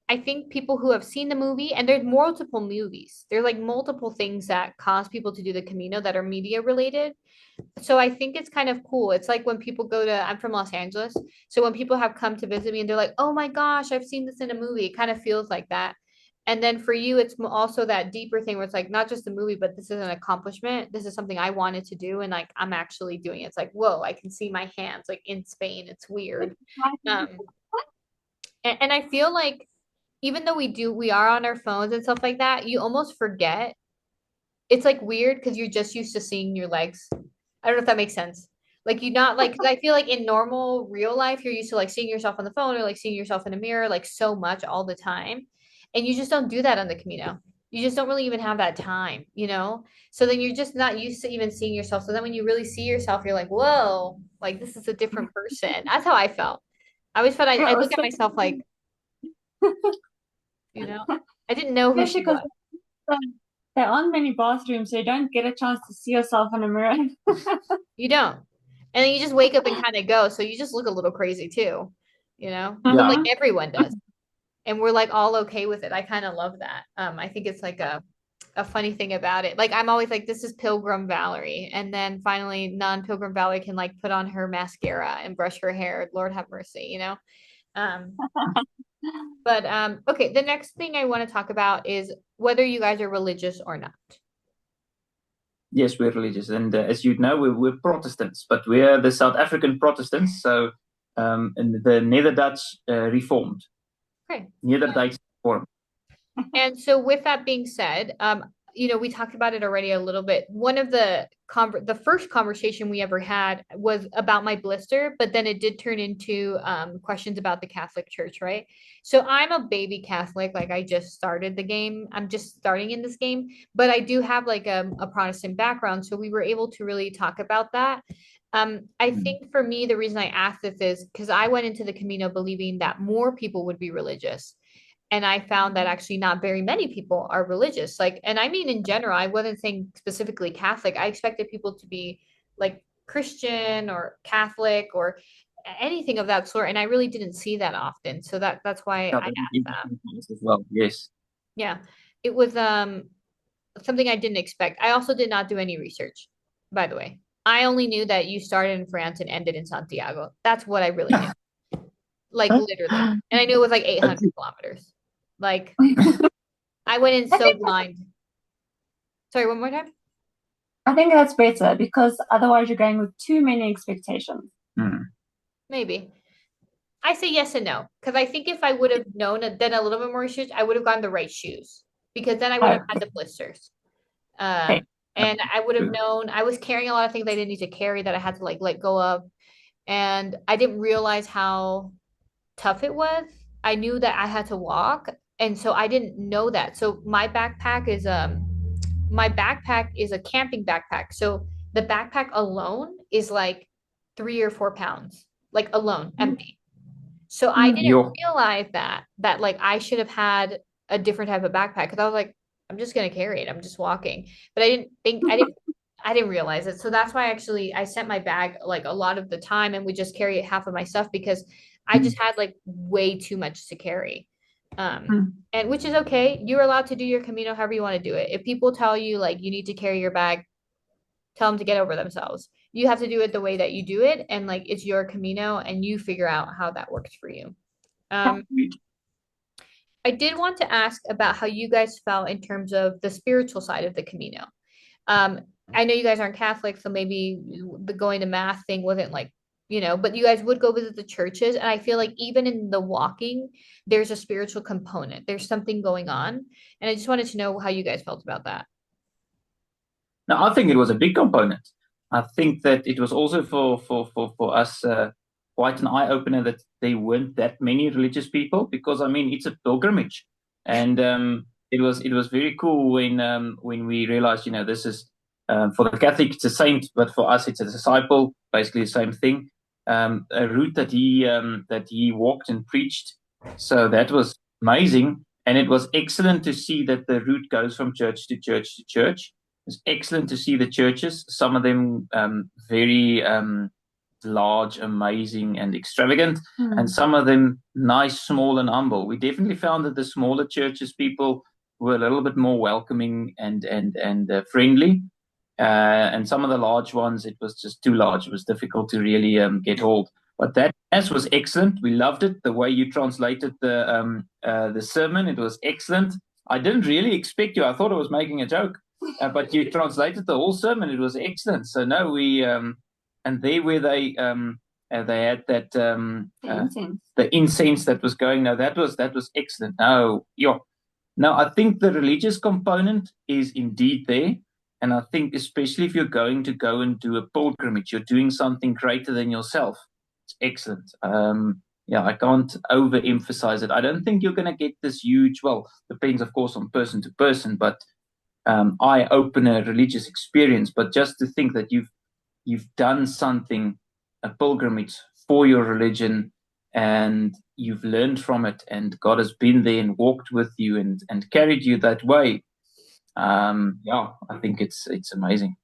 I think people who have seen the movie, and there's multiple movies, there's like multiple things that cause people to do the Camino that are media related. So I think it's kind of cool. It's like when people go to, I'm from Los Angeles. So when people have come to visit me and they're like, oh my gosh, I've seen this in a movie, it kind of feels like that. And then for you, it's also that deeper thing where it's like not just a movie, but this is an accomplishment. This is something I wanted to do, and like I'm actually doing it. It's like, whoa, I can see my hands like in Spain. It's weird. Um, and I feel like even though we are on our phones and stuff like that, you almost forget. It's like weird because you're just used to seeing your legs. I don't know if that makes sense. Like you not like, 'cause I feel like in normal real life, you're used to like seeing yourself on the phone or like seeing yourself in a mirror like so much all the time. And you just don't do that on the Camino. You just don't really even have that time, you know? So then you're just not used to even seeing yourself. So then when you really see yourself, you're like, whoa, like this is a different person. That's how I felt. I always felt I look at myself like, you know, I didn't know who Especially she because was. there aren't many bathrooms, so you don't get a chance to see yourself in a mirror. You don't. And then you just wake up and kind of go. So you just look a little crazy too, you know? But Yeah. like everyone does. And we're like all okay with it. I kind of love that. I think it's like a funny thing about it. Like I'm always like, this is Pilgrim Valerie. And then finally non-Pilgrim Valerie can like put on her mascara and brush her hair. Lord have mercy, you know? Um, but okay, the next thing I want to talk about is whether you guys are religious or not. Yes, we're religious, and as you know, we're Protestants, but we're the South African Protestants, so and the Nether-Dutch Reformed, Okay. Neder-Duits Reformed. And so with that being said, you know, we talked about it already a little bit. One of the first conversation we ever had was about my blister, but then it did turn into questions about the Catholic Church, right? So I'm a baby Catholic, like I just started the game. I'm just starting in this game, but I do have like a Protestant background, so we were able to really talk about that. I think for me, the reason I asked this is because I went into the Camino believing that more people would be religious. And I found that actually not very many people are religious. Like, and I mean in general, I wasn't saying specifically Catholic. I expected people to be like Christian or Catholic or anything of that sort. And I really didn't see that often. So that's why Yeah, I that is asked that. interesting to us as well. Yes. Yeah. It was something I didn't expect. I also did not do any research, by the way. I only knew that you started in France and ended in Santiago. That's what I really knew. Like literally. And I knew it was like 800 kilometers. Like I went in I so think blind. Sorry, one more time. I think that's better because otherwise you're going with too many expectations. Maybe. I say yes and no because I think if I would have known done a little bit more research, I would have gotten the right shoes because then I would have had the blisters. Okay. And I would have known I was carrying a lot of things I didn't need to carry that I had to like let go of. And I didn't realize how tough it was. I knew that I had to walk, and so I didn't know that. So my backpack is a camping backpack. So the backpack alone is like 3 or 4 pounds, like alone, empty. So I didn't Yo. realize that like I should have had a different type of backpack because I was like, I'm just gonna carry it. I'm just walking. But I didn't realize it. So that's why actually I sent my bag like a lot of the time and would just carry half of my stuff because I just had like way too much to carry. And which is okay. You're allowed to do your Camino however you want to do it. If people tell you like you need to carry your bag, tell them to get over themselves. You have to do it the way that you do it, and like it's your Camino, and you figure out how that works for you. I did want to ask about how you guys felt in terms of the spiritual side of the Camino. I know you guys aren't Catholic, so maybe the going to mass thing wasn't like, you know, but you guys would go visit the churches. And I feel like even in the walking, there's a spiritual component. There's something going on. And I just wanted to know how you guys felt about that. Now, I think it was a big component. I think that it was also for us quite an eye opener that there weren't that many religious people because I mean it's a pilgrimage, and it was very cool when we realized, you know, this is for the Catholic it's a saint, but for us it's a disciple, basically the same thing. A route that he walked and preached, so that was amazing, and it was excellent to see that the route goes from church to church to church. It's excellent to see the churches, some of them very large, amazing, and extravagant, and some of them nice, small, and humble. We definitely found that the smaller churches, people were a little bit more welcoming and friendly. And some of the large ones, it was just too large. It was difficult to really get hold. But that mass was excellent. We loved it. The way you translated the sermon, it was excellent. I didn't really expect you. I thought I was making a joke. But you translated the whole sermon. It was excellent. So no, we and there where they had that the incense that was going. No, that was excellent. No, yeah, no. I think the religious component is indeed there. And I think especially if you're going to go and do a pilgrimage, you're doing something greater than yourself. It's excellent. Yeah, I can't overemphasize it. I don't think you're going to get this huge, well, depends, of course, on person to person, but eye-opener religious experience. But just to think that you've done something, a pilgrimage for your religion, and you've learned from it, and God has been there and walked with you and carried you that way. Yeah, I think it's amazing.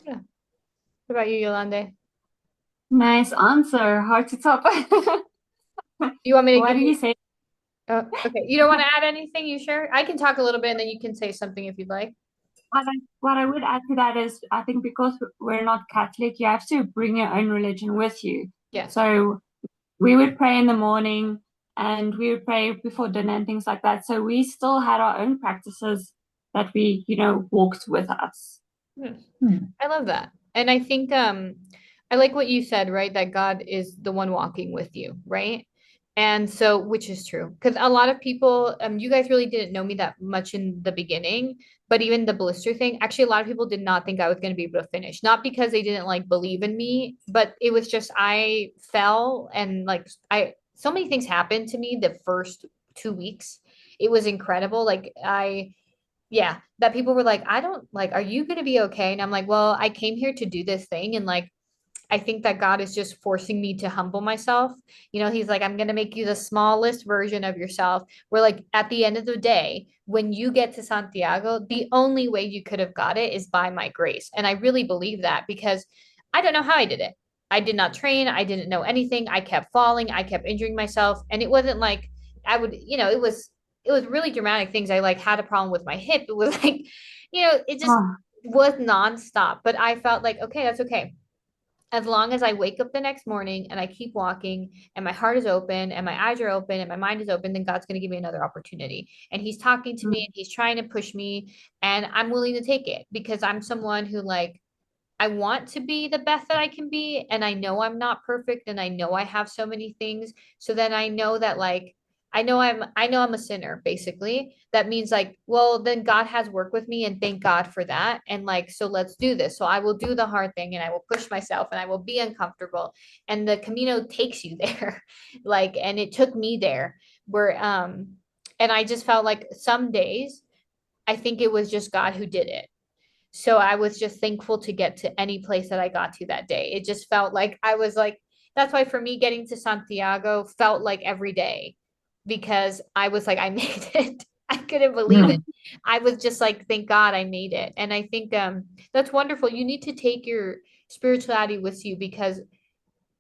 Yeah. What about you, Yolande? Nice answer. Hard to top. You want me to What give did you? you say? Oh, okay. You don't want to add anything? You sure? I can talk a little bit and then you can say something if you'd like. What I would add to that is, I think because we're not Catholic, you have to bring your own religion with you. Yes. So we would pray in the morning and we would pray before dinner and things like that. So we still had our own practices that we, walked with us. I love that. And I think I like what you said, right? That God is the one walking with you, right? And so, which is true, because a lot of people, you guys really didn't know me that much in the beginning, but even the blister thing, actually, a lot of people did not think I was going to be able to finish, not because they didn't like believe in me, but it was just I fell and like so many things happened to me the first 2 weeks. It was incredible. Like yeah, that people were like, I don't like, are you going to be okay? And I'm like, well, I came here to do this thing. And like, I think that God is just forcing me to humble myself. He's like, I'm going to make you the smallest version of yourself. Where, like, at the end of the day, when you get to Santiago, the only way you could have got it is by my grace. And I really believe that because I don't know how I did it. I did not train. I didn't know anything. I kept falling. I kept injuring myself. And it wasn't like I would, it was really dramatic things. I like had a problem with my hip. It was like, it just Oh, was nonstop. But I felt like, okay, that's okay as long as I wake up the next morning and I keep walking and my heart is open and my eyes are open and my mind is open, then God's going to give me another opportunity. And He's talking to me and He's trying to push me, and I'm willing to take it because I'm someone who, like, I want to be the best that I can be. And I know I'm not perfect and I know I have so many things. So then I know that, like, I know I'm a sinner, basically. That means, like, well, then God has worked with me and thank God for that. And like, so let's do this. So I will do the hard thing and I will push myself and I will be uncomfortable. And the Camino takes you there. Like, and it took me there where and I just felt like some days I think it was just God who did it. So I was just thankful to get to any place that I got to that day. It just felt like I was like, that's why for me, getting to Santiago felt like every day because I was like, I made it. I couldn't believe it. I was just like, thank God I made it. And I think that's wonderful. You need to take your spirituality with you because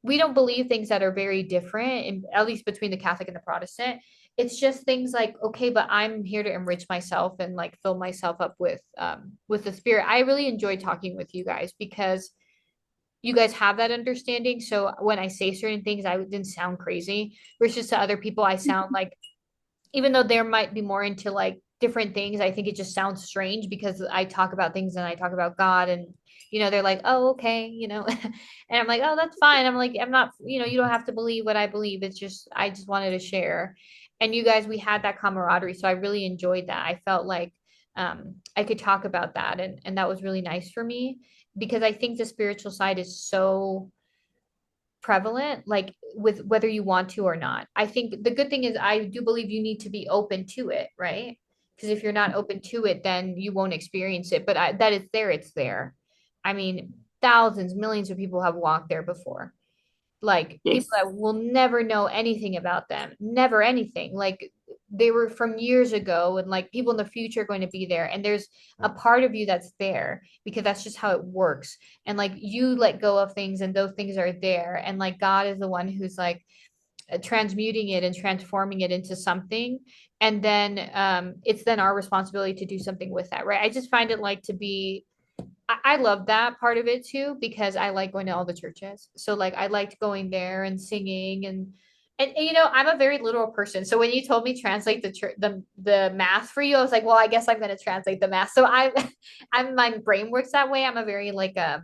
we don't believe things that are very different, at least between the Catholic and the Protestant. It's just things like, okay, but I'm here to enrich myself and like fill myself up with the Spirit. I really enjoy talking with you guys because you guys have that understanding. So when I say certain things, I didn't sound crazy. Versus to other people, I sound like, even though there might be more into like different things, I think it just sounds strange because I talk about things and I talk about God and they're like, oh, okay, and I'm like, oh, that's fine. I'm like, I'm not, you don't have to believe what I believe. It's just, I just wanted to share. And you guys, we had that camaraderie. So I really enjoyed that. I felt like I could talk about that. And that was really nice for me because I think the spiritual side is so prevalent, like with whether you want to or not. I think the good thing is I do believe you need to be open to it, right? Because if you're not open to it, then you won't experience it. But that it's there, it's there. I mean, thousands, millions of people have walked there before, like people yes. that will never know anything about them, never anything. Like they were from years ago, and like people in the future are going to be there. And there's a part of you that's there because that's just how it works. And like you let go of things, and those things are there. And like God is the one who's like transmuting it and transforming it into something. And then it's then our responsibility to do something with that, right? I just find it like to be I love that part of it too because I like going to all the churches. So like I liked going there and singing and I'm a very literal person. So when you told me translate the mass for you, I was like, well, I guess I'm going to translate the mass. So I'm my brain works that way. I'm a very like I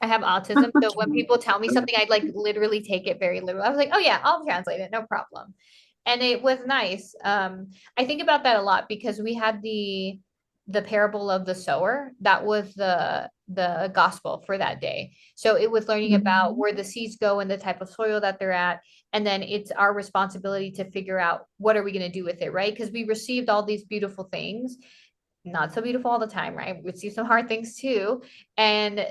have autism. So when people tell me something, I'd like literally take it very literal. I was like, oh yeah, I'll translate it, no problem. And it was nice. I think about that a lot because we had the parable of the sower. That was the gospel for that day. So it was learning about where the seeds go and the type of soil that they're at. And then it's our responsibility to figure out what are we going to do with it, right? Because we received all these beautiful things, not so beautiful all the time, right? We see some hard things too, and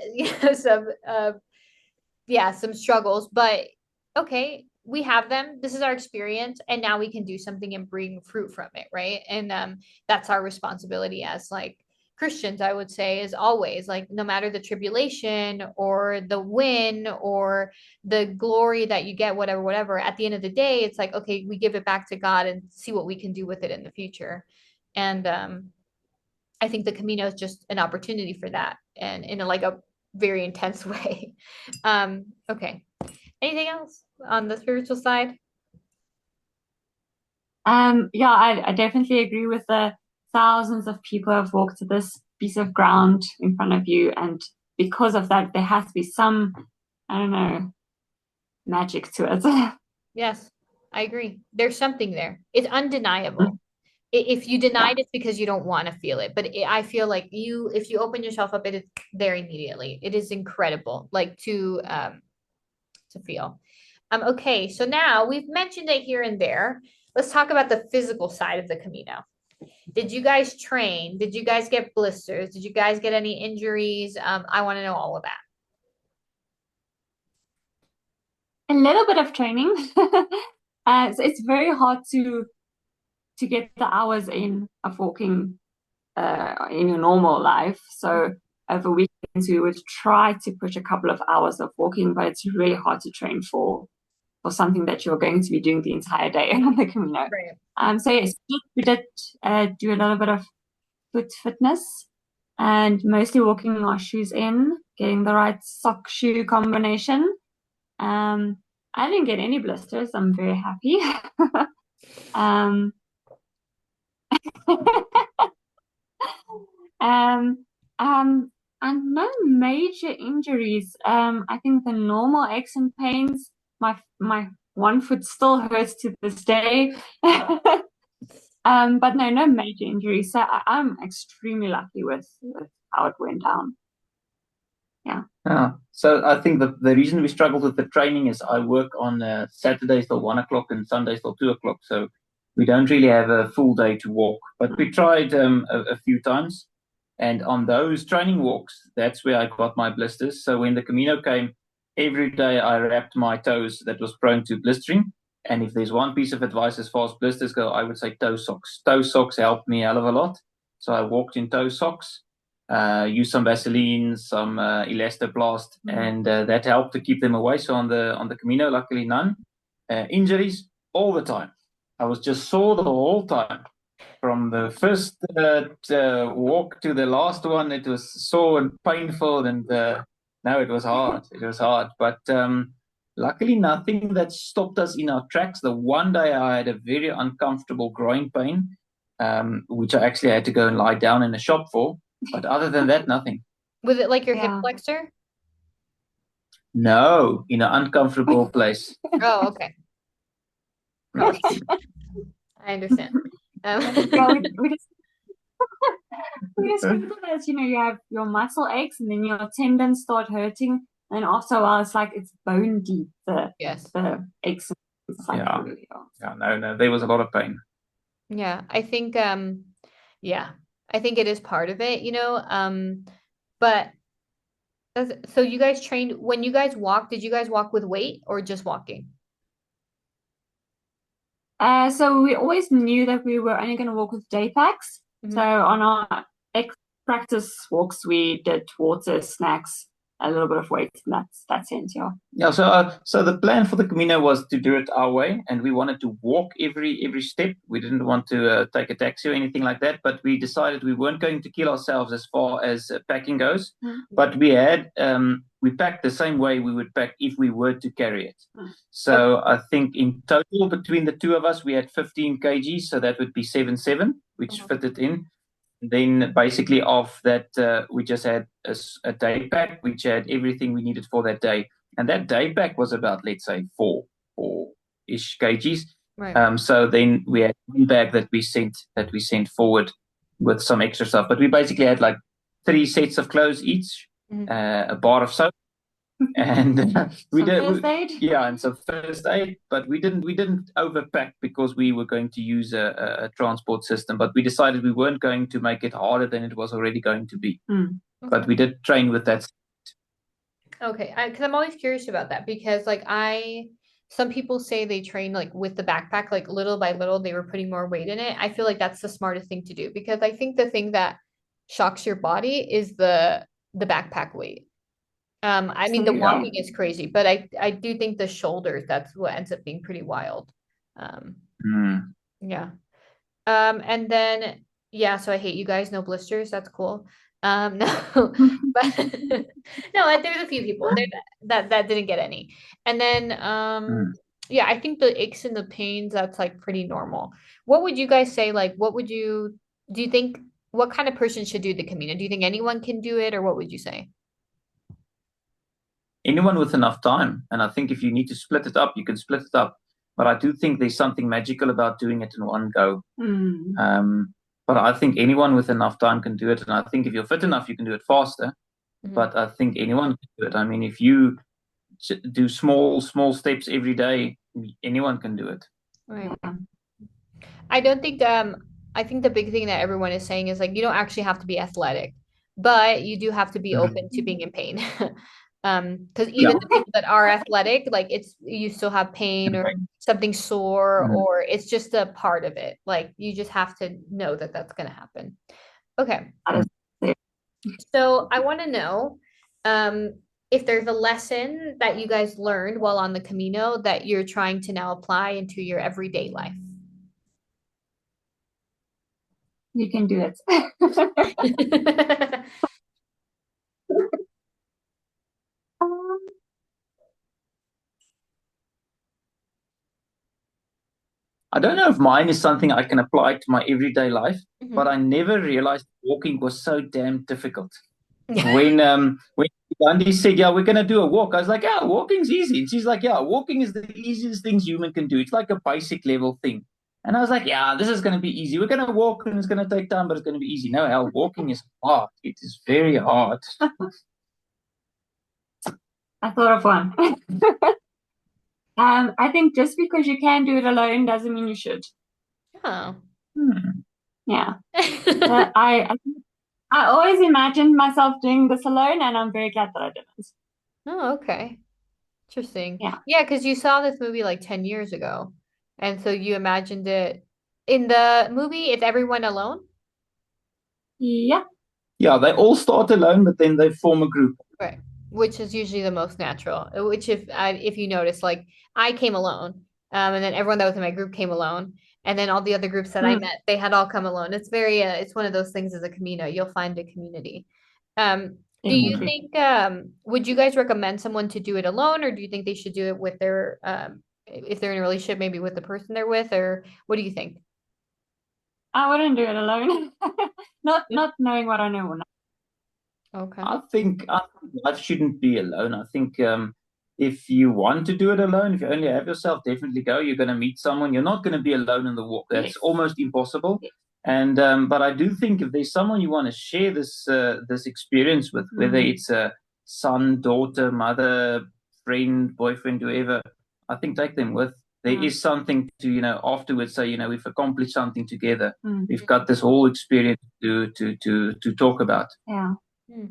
some struggles, but okay, we have them. This is our experience, and now we can do something and bring fruit from it, right? And that's our responsibility as like Christians, I would say, is always like, no matter the tribulation or the win or the glory that you get, whatever, at the end of the day, it's like, okay, we give it back to God and see what we can do with it in the future. And I think the Camino is just an opportunity for that, and in a very intense way. Okay. Anything else on the spiritual side? Yeah, I definitely agree with the thousands of people who have walked to this piece of ground in front of you, and because of that, there has to be some, I don't know, magic to it. Yes, I agree. There's something there. It's undeniable. If you deny it, it's because you don't want to feel it. But I feel like if you open yourself up, it is there immediately. It is incredible, like to feel. Okay, so now we've mentioned it here and there. Let's talk about the physical side of the Camino. Did you guys train? Did you guys get blisters? Did you guys get any injuries? I want to know all of that. A little bit of training. So it's very hard to get the hours in of walking in your normal life. So over weekends we would try to push a couple of hours of walking, but it's really hard to train for something that you're going to be doing the entire day on the Camino. Right. So yes, we did do a little bit of foot fitness and mostly walking our shoes in, getting the right sock shoe combination. I didn't get any blisters. I'm very happy. And no major injuries. I think the normal aches and pains. My one foot still hurts to this day. But no major injuries. So I'm extremely lucky with how it went down. Yeah. So I think the reason we struggled with the training is I work on Saturdays till 1 o'clock and Sundays till 2 o'clock. So we don't really have a full day to walk. But we tried a few times. And on those training walks, that's where I got my blisters. So when the Camino came, every day I wrapped my toes that was prone to blistering. And if there's one piece of advice as far as blisters go, I would say toe socks. Toe socks helped me a hell of a lot. So I walked in toe socks, used some Vaseline, some Elastoplast, and that helped to keep them away. So on the Camino, luckily none. Injuries all the time. I was just sore the whole time. From the first walk to the last one, it was sore and painful, and no, it was hard. It was hard, but luckily nothing that stopped us in our tracks. The one day I had a very uncomfortable groin pain, which I actually had to go and lie down in a shop for. But other than that, nothing. Was it like your hip flexor? No, in an uncomfortable place. Oh, okay. I understand. We just realize, you have your muscle aches and then your tendons start hurting, and after a while it's like it's bone deep, the aches. No, there was a lot of pain. Yeah, I think I think it is part of it, but so you guys trained when you guys walked, did you guys walk with weight or just walking? So we always knew that we were only going to walk with day packs. So on our practice walks, we did water, snacks, a little bit of weight in that sense, Yeah, so the plan for the Camino was to do it our way, and we wanted to walk every step. We didn't want to take a taxi or anything like that, but we decided we weren't going to kill ourselves as far as packing goes. But we packed the same way we would pack if we were to carry it. So I think in total between the two of us, we had 15 kgs, so that would be 7, which fitted in. Then basically off that, we just had a day pack, which had everything we needed for that day. And that day pack was about, let's say, 4-ish kgs. Right. So then we had one bag that we sent forward. with some extra stuff. But we basically had like 3 sets of clothes each, Mhm. a bar of soap, and we Some did first aid. yeah, and some first aid. But we didn't overpack because we were going to use a transport system. But we decided we weren't going to make it harder than it was already going to be. But Okay. we did train with that. Okay, because I'm always curious about that because some people say they train like with the backpack, like little by little, they were putting more weight in it. I feel like that's the smartest thing to do because I think the thing that shocks your body is the backpack weight. I mean the Absolutely. walking is crazy, but I do think the shoulders, that's what ends up being pretty wild. Um, Mm. yeah. And then yeah, so I hate you guys, no blisters. That's cool. No, but no, there's a few people there that didn't get any. And then Mm. yeah, I think the aches and the pains, that's like pretty normal. What would you guys say? Like, do you think what kind of person should do the Camino? Do you think anyone can do it, or what would you say? Anyone with enough time. And I think if you need to split it up, you can split it up. But I do think there's something magical about doing it in one go. But I think anyone with enough time can do it. And I think if you're fit enough, you can do it faster. Mhm. But I think anyone can do it. I mean, if you do small steps every day, anyone can do it. Right. Yeah. I don't think I think the big thing that everyone is saying is like you don't actually have to be athletic, but you do have to be Mhm. open to being in pain. Because Yeah. even the people that are athletic, like you still have pain or something sore, Mhm. or it's just a part of it. Like you just have to know that that's going to happen. Okay. That is it. So I want to know um, if there's a lesson that you guys learned while on the Camino that you're trying to now apply into your everyday life. You can do it. Um, I don't know if mine is something I can apply to my everyday life, but Mhm. I never realized walking was so damn difficult. Yeah. When Gandhi said, "Yeah, we're gonna do a walk," I was like, "Yeah, walking's easy." And she's like, "Yeah, walking is the easiest things human can do. It's like a basic level thing." And I was like, "Yeah, this is gonna be easy. We're gonna walk, and it's gonna take time, but it's gonna be easy." No, hell, walking is hard. It is very hard. I thought of one. I think just because you can do it alone doesn't mean you should. Oh. Hmm. Yeah. I always imagined myself doing this alone, and I'm very glad that I didn't. Oh, okay. Interesting. Yeah. Yeah, because you saw this movie like 10 years ago. And so you imagined it in the movie, it's everyone alone. Yeah. Yeah, they all start alone, but then they form a group. Right. Which is usually the most natural. Which if you notice, like I came alone, and then everyone that was in my group came alone, and then all the other groups that I Mm, met, they had all come alone. It's it's one of those things as a Camino, you'll find a community. Do you definitely. think would you guys recommend someone to do it alone, or do you think they should do it with their if they're in a relationship, maybe with the person they're with, or what do you think? I wouldn't do it alone. Not knowing what I know or not. Okay. I think life shouldn't be alone. I think if you want to do it alone, if you only have yourself, definitely go. You're going to meet someone. You're not going to be alone in the walk. That's Yes. almost impossible. Yes. And but I do think if there's someone you want to share this experience with, whether Mm, it's a son, daughter, mother, friend, boyfriend, whoever, I think take them with. There yeah. is something to afterwards say we've accomplished something together. Mm, We've got this whole experience to talk about. yeah. Hmm.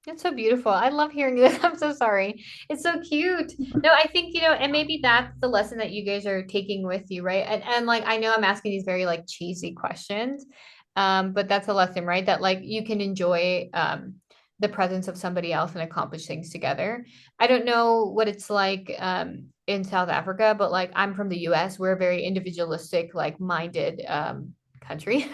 It's so beautiful. I love hearing this. I'm so sorry. It's so cute. No, I think, and maybe that's the lesson that you guys are taking with you, right? And like I know I'm asking these very like cheesy questions. But that's a lesson, right? That like you can enjoy the presence of somebody else and accomplish things together. I don't know what it's like in South Africa, but like I'm from the US. We're a very individualistic, like minded country.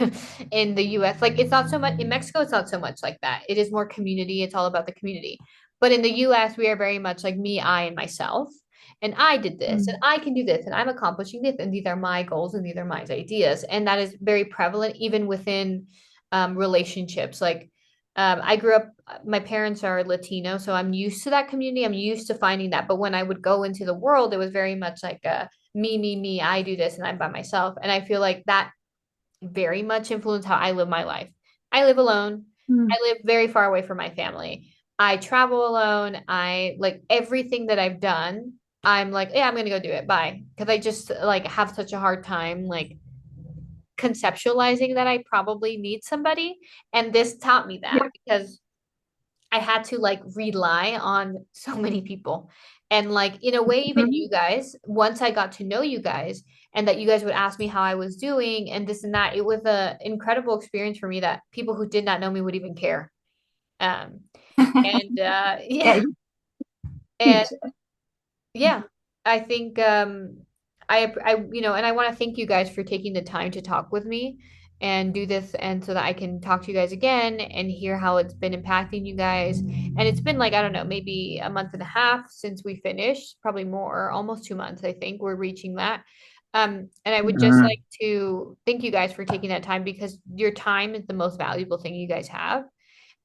In the US. Like it's not so much in Mexico, it's not so much like that. It is more community. It's all about the community. But in the US, we are very much like me, I, and myself. And I did this, and Mm, I can do this, and I'm accomplishing this, and these are my goals, and these are my ideas. And that is very prevalent even within relationships. Like I grew up, my parents are Latino, so I'm used to that community. I'm used to finding that. But when I would go into the world, it was very much like me, I do this, and I'm by myself. And I feel like that very much influence how I live my life. I live alone. Mm. I live very far away from my family. I travel alone. I like everything that I've done. I'm like, yeah, I'm gonna go do it. Bye. Because I just like have such a hard time like conceptualizing that I probably need somebody. And this taught me that Yep. because I had to like rely on so many people. And like in a way, even Mhm. you guys, once I got to know you guys and that you guys would ask me how I was doing and this and that, it was an incredible experience for me that people who did not know me would even care. Um, and Yeah, yeah, and huge. yeah, I think and I want to thank you guys for taking the time to talk with me and do this and so that I can talk to you guys again and hear how it's been impacting you guys. And it's been like, I don't know, maybe a month and a half since we finished, probably more, almost 2 months, I think we're reaching that. And I would just Mm. like to thank you guys for taking that time because your time is the most valuable thing you guys have.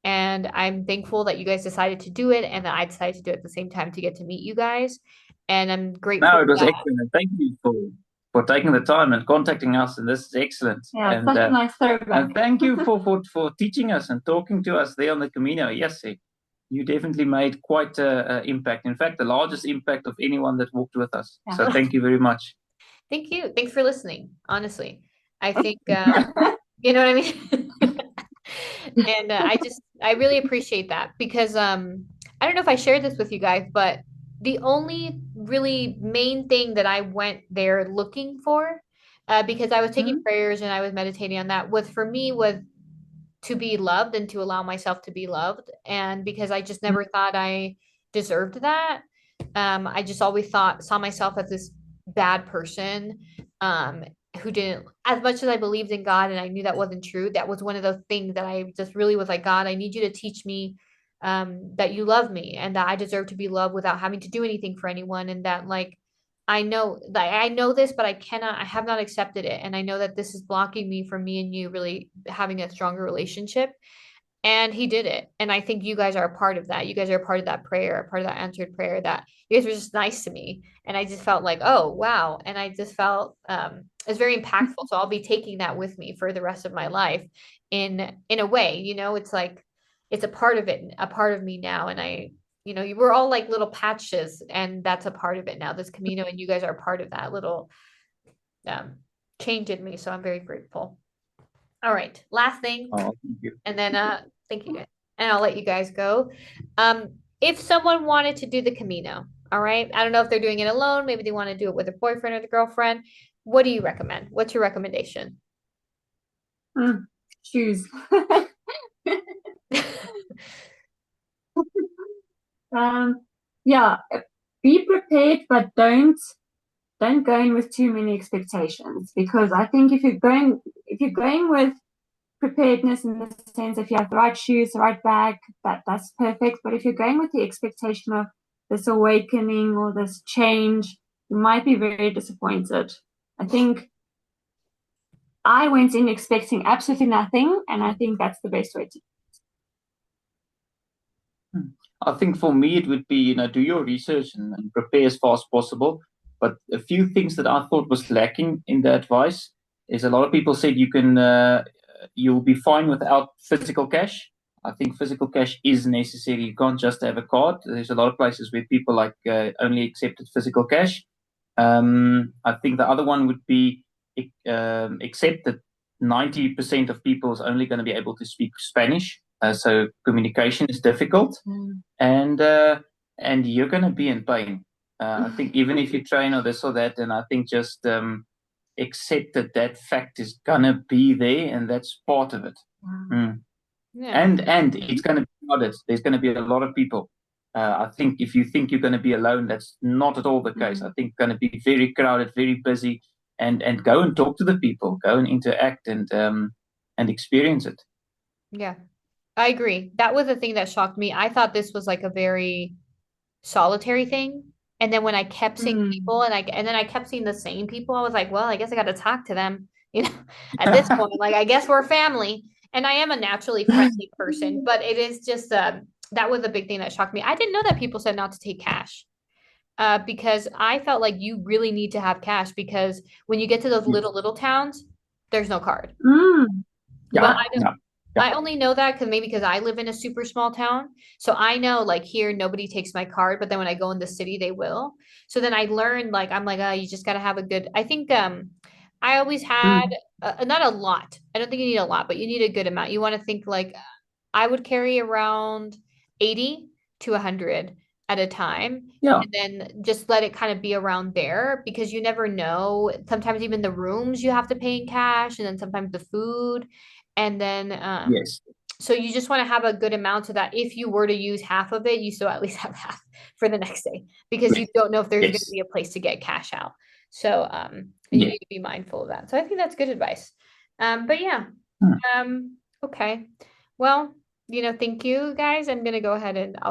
And I'm thankful that you guys decided to do it and that I decided to do it at the same time to get to meet you guys. And I'm No, grateful it was that, excellent. And thank you for taking the time and contacting us. And this is excellent. Yeah, it's such a nice And throwback. thank you for teaching us and talking to us there on the Camino. Yes, you definitely made quite a impact. In fact, the largest impact of anyone that walked with us. Yeah. So thank you very much. thank you. Thanks for listening. Honestly, I think, you know what I mean? And I really appreciate that because I don't know if I shared this with you guys, but the only really main thing that I went there looking for, because I was taking Mhm. prayers and I was meditating on that, was for me was to be loved and to allow myself to be loved. And because I just never thought I deserved that, I just always saw myself as this bad person, um, who didn't, as much as I believed in God and I knew that wasn't true, that was one of those things that I just really was like, God, I need you to teach me that you love me and that I deserve to be loved without having to do anything for anyone. And that like, I know this, but I have not accepted it. And I know that this is blocking me from me and you really having a stronger relationship. And he did it. And I think you guys are a part of that. You guys are a part of that prayer, a part of that answered prayer that you guys were just nice to me. And I just felt like, oh, wow. And I just felt it's very impactful. So I'll be taking that with me for the rest of my life in a way, it's like it's a part of it, a part of me now. And you were all like little patches, and that's a part of it now, this Camino, and you guys are a part of that little um change in me. So I'm very grateful. All right. Last thing. Oh, thank you. And then thank you guys. And I'll let you guys go. If someone wanted to do the Camino, all right. I don't know if they're doing it alone, maybe they want to do it with their boyfriend or their girlfriend. What do you recommend? What's your recommendation? Mm. Shoes. Um, yeah, be prepared, but don't go in with too many expectations because I think if you're going with preparedness in the sense if you have the right shoes, the right bag, that's perfect. But if you're going with the expectation of this awakening or this change, you might be very disappointed. I think I went in expecting absolutely nothing, and I think that's the best way to. I think for me, it would be, do your research and prepare as fast as possible. But a few things that I thought was lacking in the advice is a lot of people said you'll be fine without physical cash. I think physical cash is necessary. You can't just have a card. There's a lot of places where people only accepted physical cash. I think the other one would be accept that 90% of people is only going to be able to speak Spanish. So communication is difficult, and you're going to be in pain. I think even if you train or this or that, and I think just accept that fact is going to be there, and that's part of it. Mm. Yeah. And it's going to be crowded. There's going to be a lot of people. I think if you think you're going to be alone, that's not at all the case. I think it's going to be very crowded, very busy, and go and talk to the people, go and interact and experience it. Yeah. I agree. That was the thing that shocked me. I thought this was like a very solitary thing. And then when I kept seeing people and then I kept seeing the same people, I was like, well, I guess I got to talk to them. At this point, like I guess we're family. And I am a naturally friendly person, but it is just that was a big thing that shocked me. I didn't know that people said not to take cash. Because I felt like you really need to have cash because when you get to those little towns, there's no card. Mm. But Yeah, yeah. I only know that because I live in a super small town. So I know like here nobody takes my card, but then when I go in the city, they will. So then I learned like I'm like, oh, you just gotta have a good. I think I always had Mm. not a lot. I don't think you need a lot, but you need a good amount. You want to think like I would carry around 80 to 100 at a time. Yeah. And then just let it kind of be around there because you never know. Sometimes even the rooms you have to pay in cash, and then sometimes the food. And then Yes. so you just want to have a good amount so that if you were to use half of it, you still at least have half for the next day because you don't know if there's going to Yes. be a place to get cash out. So you Yeah. need to be mindful of that. So I think that's good advice. But yeah. Hmm. Okay. Well, thank you guys. I'm gonna go ahead and I'll